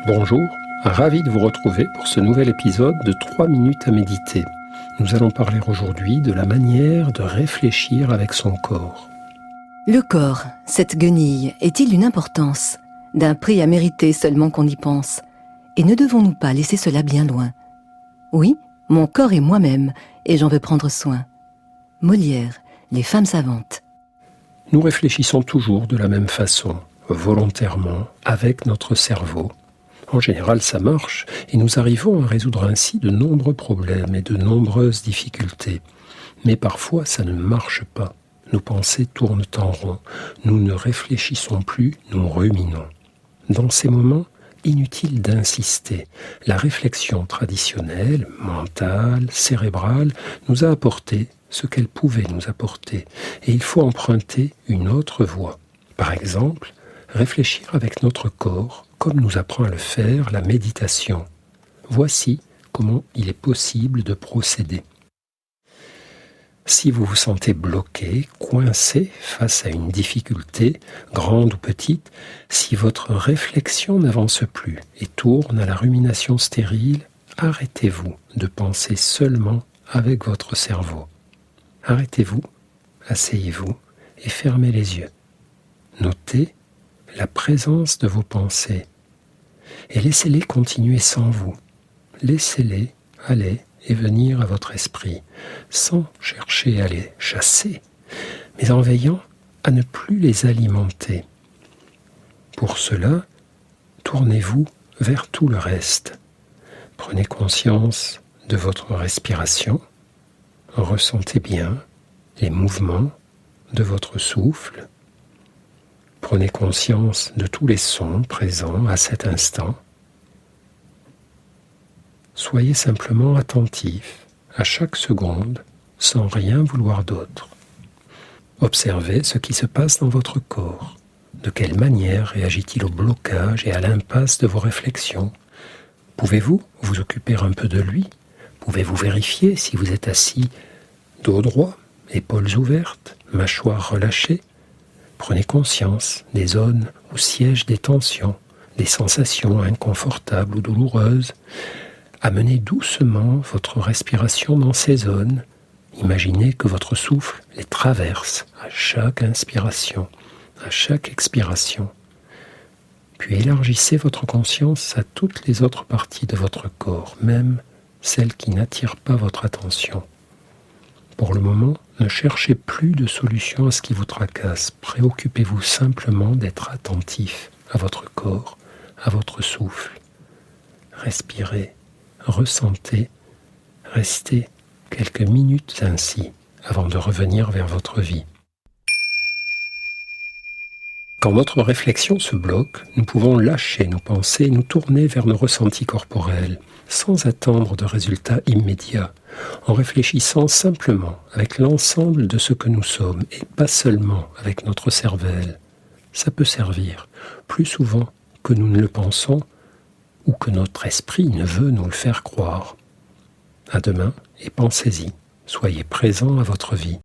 Bonjour, ravi de vous retrouver pour ce nouvel épisode de 3 minutes à méditer. Nous allons parler aujourd'hui de la manière de réfléchir avec son corps. Le corps, cette guenille, est-il d'une importance, d'un prix à mériter seulement qu'on y pense? Et ne devons-nous pas laisser cela bien loin? Oui, mon corps est moi-même, et j'en veux prendre soin. Molière, Les femmes savantes. Nous réfléchissons toujours de la même façon, volontairement, avec notre cerveau. En général, ça marche, et nous arrivons à résoudre ainsi de nombreux problèmes et de nombreuses difficultés. Mais parfois, ça ne marche pas. Nos pensées tournent en rond. Nous ne réfléchissons plus, nous ruminons. Dans ces moments, inutile d'insister. La réflexion traditionnelle, mentale, cérébrale, nous a apporté ce qu'elle pouvait nous apporter. Et il faut emprunter une autre voie. Par exemple, réfléchir avec notre corps, comme nous apprend à le faire la méditation. Voici comment il est possible de procéder. Si vous vous sentez bloqué, coincé face à une difficulté, grande ou petite, si votre réflexion n'avance plus et tourne à la rumination stérile, arrêtez-vous de penser seulement avec votre cerveau. Arrêtez-vous, asseyez-vous et fermez les yeux. Notez la présence de vos pensées et laissez-les continuer sans vous. Laissez-les aller et venir à votre esprit, sans chercher à les chasser, mais en veillant à ne plus les alimenter. Pour cela, tournez-vous vers tout le reste. Prenez conscience de votre respiration, ressentez bien les mouvements de votre souffle, prenez conscience de tous les sons présents à cet instant. Soyez simplement attentif à chaque seconde sans rien vouloir d'autre. Observez ce qui se passe dans votre corps. De quelle manière réagit-il au blocage et à l'impasse de vos réflexions? Pouvez-vous vous occuper un peu de lui? Pouvez-vous vérifier si vous êtes assis dos droit, épaules ouvertes, mâchoire relâchée? Prenez conscience des zones où siègent des tensions, des sensations inconfortables ou douloureuses. Amenez doucement votre respiration dans ces zones. Imaginez que votre souffle les traverse à chaque inspiration, à chaque expiration. Puis élargissez votre conscience à toutes les autres parties de votre corps, même celles qui n'attirent pas votre attention. Pour le moment, ne cherchez plus de solution à ce qui vous tracasse. Préoccupez-vous simplement d'être attentif à votre corps, à votre souffle. Respirez. Ressentez, restez quelques minutes ainsi avant de revenir vers votre vie. Quand notre réflexion se bloque, nous pouvons lâcher nos pensées et nous tourner vers nos ressentis corporels, sans attendre de résultats immédiats, en réfléchissant simplement avec l'ensemble de ce que nous sommes et pas seulement avec notre cervelle. Ça peut servir plus souvent que nous ne le pensons, ou que notre esprit ne veut nous le faire croire. À demain et pensez-y, soyez présent à votre vie.